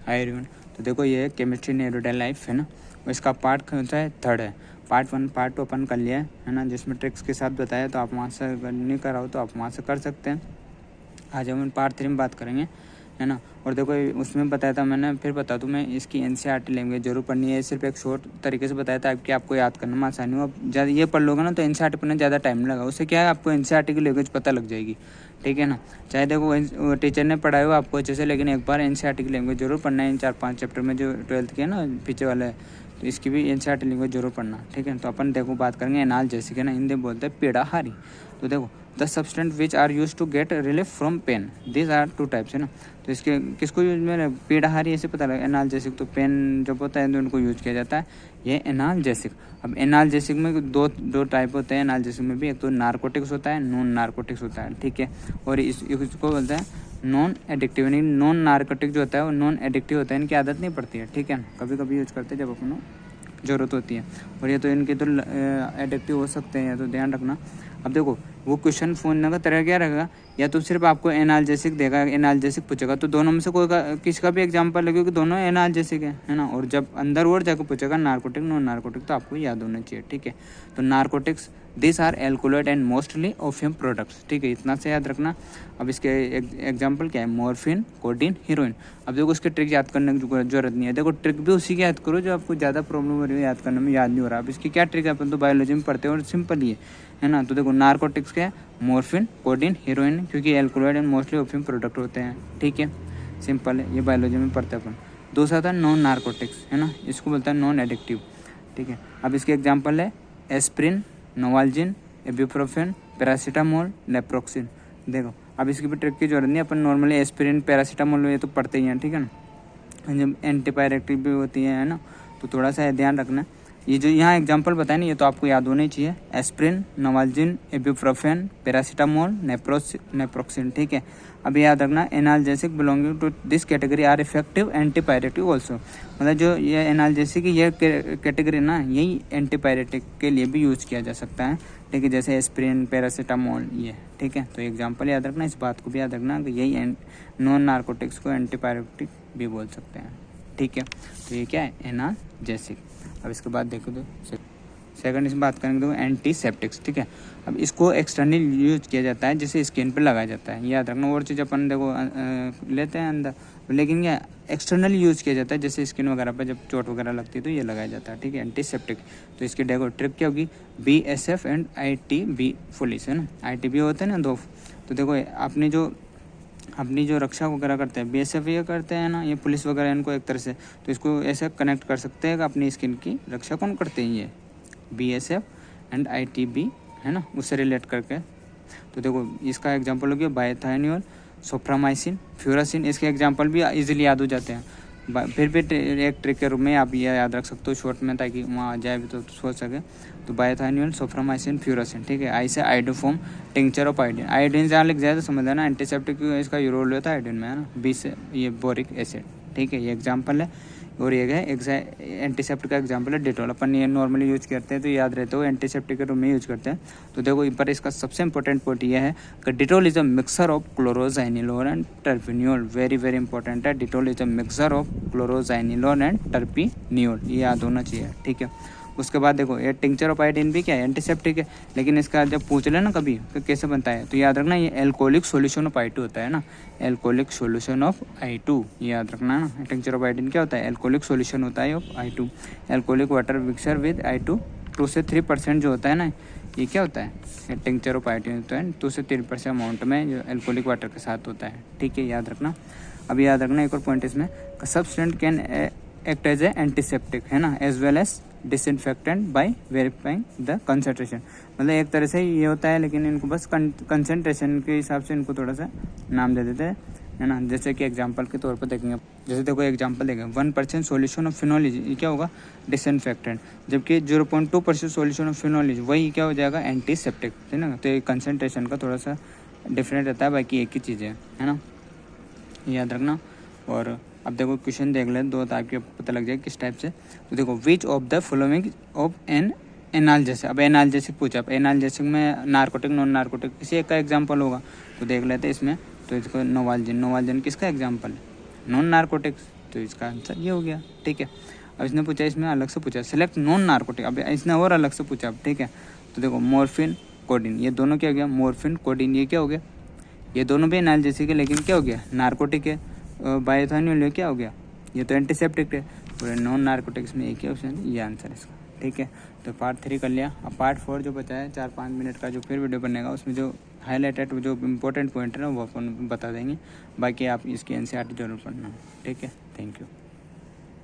Iron. तो देखो ये केमिस्ट्री इन एवरीडे लाइफ है ना, और इसका पार्ट कौन सा है, 3rd है। पार्ट 1 पार्ट 2 अपन कर लिया है ना, जिसमें ट्रिक्स के साथ बताया, तो आप वहाँ से अगर नहीं करा हो तो आप वहाँ से कर सकते हैं। आज हम पार्ट 3 में बात करेंगे है ना। और देखो उसमें बताया था मैंने, फिर बता दूँ मैं, इसकी NCERT लैंग्वेज जरूर पढ़नी है। सिर्फ एक शॉर्ट तरीके से बताया था कि आपको याद करने में आसानी हो। अब ज़्यादा ये पढ़ लोगे ना तो NCERT पढ़ने ज़्यादा टाइम लगा, उससे क्या है आपको NCERT की लैंग्वेज पता लग जाएगी, ठीक है ना। चाहे देखो टीचर ने पढ़ाया हो आपको अच्छे से, लेकिन एक बार NCERT की लैंग्वेज जरूर पढ़ना है। इन 4-5 चैप्टर में जो 12th के ना पीछे वाले है, तो इसकी भी NCERT लैंग्वेज जरूर पढ़ना, ठीक है। तो अपन देखो बात करेंगे एनाल्जेसिक है ना, हिंदी बोलते हैं पीड़ाहारी। तो देखो the substance which are use to get relief from pain, this are 2 types है ना। तो इसके किसको यूज में पीड़ाहारी ऐसे पता लगा, एनाल्जेसिक तो पेन जब होता है तो उनको यूज किया जाता है, ये एनाल्जेसिक। अब एनाल्जेसिक में दो टाइप होते हैं एनाल्जेसिक में भी, एक तो नारकोटिक्स होता है, नॉन नारकोटिक्स होता है, ठीक है। और इसको बोलते हैं नॉन एडिक्टिव, यानी नॉन नारकोटिक जो होता है वो नॉन एडिक्टिव होता है, इनकी आदत नहीं पड़ती है, ठीक है। कभी कभी यूज करते हैं जब अपन ज़रूरत होती है, और ये तो इनके तो एडिक्टिव हो सकते हैं, तो ध्यान रखना। अब देखो वो क्वेश्चन पूछने का तरह क्या रहेगा, या तो सिर्फ आपको एनाल्जेसिक देगा, एनाल्जेसिक पूछेगा, तो दोनों में से कोई किसी का भी एग्जांपल लगे कि दोनों एनाल्जेसिक है ना। और जब अंदर और जाकर पूछेगा नारकोटिक नॉन नारकोटिक, तो आपको याद होना चाहिए, ठीक है। तो narcotics this are alkaloid and mostly opium products, ठीक है, इतना से याद रखना। अब इसके एग्जाम्पल क्या है, मॉर्फिन, कोडीन, हीरोइन। अब देखो उसके ट्रिक याद करने की जरूरत नहीं है, देखो ट्रिक भी उसी की याद करो जो आपको ज़्यादा प्रॉब्लम हो रही है, याद करने में याद नहीं हो रहा। अब इसकी क्या ट्रिक है, अपन तो बायोलॉजी में पढ़ते हैं और सिंपल ही है ना। तो देखो नारकोटिक्स क्या है, मॉर्फिन, कोडीन, हीरोइन, क्योंकि alkaloid and mostly opium product होते हैं, ठीक है, सिंपल है, ये बायोलॉजी में पढ़ते हैं अपन। दूसरा था नॉन नारकोटिक्स है ना, इसको बोलता है नॉन एडिक्टिव, ठीक है। अब इसके एग्जाम्पल है aspirin, Novalgin, ibuprofen, paracetamol, naproxen. देखो अब इसकी भी ट्रिक की जरूरत नहीं, अपन नॉर्मली एस्प्रिन, पैरासीटामोल ये तो पढ़ते ही हैं, ठीक है ना। जब एंटीपायरेटिक भी होती है ना, तो थोड़ा सा ध्यान रखना। ये जो यहाँ एग्जांपल बताए ना, ये तो आपको याद होने चाहिए, aspirin, Novalgin, ibuprofen, paracetamol, naproxen, ठीक है। अब याद रखना analgesic belonging to this category are effective antipyretic also, मतलब जो ये एनाल्जेसिक ये कैटेगरी ना, यही एंटीपायरेटिक के लिए भी यूज किया जा सकता है, ठीक है, जैसे एस्प्रिन, पैरासीटामोल ये, ठीक है। तो एग्जाम्पल याद रखना, इस बात को भी याद रखना कि यही नॉन नार्कोटिक्स को एंटीपायरेटिक भी बोल सकते हैं, ठीक है। तो ये क्या है, एनाल्जेसिक। अब इसके बाद देखो तो सेकंड इसमें बात करेंगे तो एंटीसेप्टिक्स, ठीक है। अब इसको एक्सटर्नल यूज किया जाता है, जैसे स्किन पे लगाया जाता है, याद रखना। और चीज़ अपन देखो लेते हैं अंदर, लेकिन क्या एक्सटर्नल यूज किया जाता है, जैसे स्किन वगैरह पे जब चोट वगैरह लगती है तो ये लगाया जाता है, ठीक है, एंटीसेप्टिक। तो इसकी देखो ट्रिक क्या होगी, BSF एंड ITB पुलिस है ना, ITB होते हैं ना 2। तो देखो अपनी जो रक्षा वगैरह करते हैं, BSF ये करते हैं ना, ये पुलिस वगैरह इनको एक तरह से, तो इसको ऐसे कनेक्ट कर सकते हैं कि अपनी स्किन की रक्षा कौन करते हैं, ये BSF एंड ITB है ना, उससे रिलेट करके। तो देखो इसका एग्जांपल हो गया बायोथाइनियोल, सोफ्रामाइसिन, फ्यूरासिन, इसके एग्जांपल भी इजीली याद हो जाते हैं। फिर भी एक ट्रिक के रूप में आप ये याद रख सकते हो शॉर्ट में, ताकि वहाँ आ जाए भी तो सोच सके। तो बायोथाइनियोल, सोफ्रामाइसिन, फ्यूरासिन, ठीक है। आई से iodoform, tincture of iodine, iodine जहाँ लिख जाए तो समझ लेना एंटीसेप्टिक इसका ये रोल होता है आयोडीन में, है ना। B से ये बोरिक एसिड, ठीक है, ये एग्जाम्पल है। और ये है एंटीसेप्टिक का एग्जांपल है डेटॉल, अपन ये नॉर्मली यूज करते हैं तो याद रहते हो, एंटीसेप्टिक के रूप में यूज करते हैं। तो देखो पर इसका सबसे इंपॉर्टेंट पॉइंट ये है कि Dettol is a mixture of क्लोरोजाइनिलोन and terpineol, very very important है। Dettol is a mixture of क्लोरोजाइनिलोन एंड टर्पिनियोल, ये याद होना चाहिए, ठीक है। उसके बाद देखो ये टिंक्चर ऑफ आयोडीन भी क्या है, एंटीसेप्टिक है, लेकिन इसका जब पूछ लेना कभी कि कैसे बनता है, तो याद रखना ये एल्कोहलिक सॉल्यूशन ऑफ I2 होता है ना, एल्कोहलिक सॉल्यूशन ऑफ I2, ये याद रखना ना। टिंक्चर ऑफ आयोडीन क्या होता है, एल्कोहलिक सॉल्यूशन होता है of I2, alcoholic water mixture with I2, 2 से 3% जो होता है ना, ये क्या होता है, टिंक्चर ऑफ आयोडीन होता है 2 से 3% अमाउंट में जो एल्कोहलिक वाटर के साथ होता है, ठीक है, याद रखना। अब याद रखना एक और पॉइंट इसमें, substance can act as a antiseptic है ना, as well as disinfectant by verifying the concentration, मतलब एक तरह से ये होता है, लेकिन इनको बस कंसंट्रेशन के हिसाब से इनको थोड़ा सा नाम दे देते हैं, है ना। जैसे कि एग्जांपल के तौर पर देखेंगे, जैसे देखो एग्जांपल देखेंगे 1% सॉल्यूशन ऑफ फिनोल ये क्या होगा, डिसइंफेक्टेंट, जबकि 0.2% सॉल्यूशन ऑफ फिनोल वही क्या हो जाएगा, एंटीसेप्टिक, है ना। तो ये कंसंट्रेशन का थोड़ा सा डिफरेंट रहता है, बाकी एक ही चीज़ है ना, याद रखना। और अब देखो क्वेश्चन देख ले, 2 टाइप के पता लग जाए किस टाइप से। तो देखो which of the following of an analgesic, अब एनाल्जेसिक पूछा, अब एनाल्जेसिक में नार्कोटिक नॉन नार्कोटिक किसी एक का एग्जांपल होगा, तो देख लेते हैं इसमें। तो इसको नोवाल्जिन, नोवाल्जिन किसका एग्जांपल है, नॉन नार्कोटिक्स, तो इसका आंसर ये हो गया। ठीक है, अब इसने पूछा, इसमें अलग से पूछा सेलेक्ट नॉन नार्कोटिक, अब इसने और अलग से पूछा। अब ठीक है, तो देखो मॉर्फिन कोडीन, ये दोनों क्या हो गया, मॉर्फिन कोडीन, ये क्या हो गया, ये दोनों भी एनाल्जेसिक है लेकिन क्या हो गया, नार्कोटिक है। बायोथानिल क्या हो गया, ये तो एंटीसेप्टिक है। पूरे नॉन नार्कोटिक्स में एक ही ऑप्शन है, ये आंसर इसका। ठीक है, तो पार्ट 3 कर लिया। अब पार्ट 4 जो बचा है 4-5 मिनट का जो फिर वीडियो बनेगा, उसमें जो हाईलाइटेड जो इंपॉर्टेंट पॉइंट है ना वो अपन बता देंगे। बाकी आप इसकी एनसीईआरटी जरूर पढ़ना। ठीक है, थैंक यू।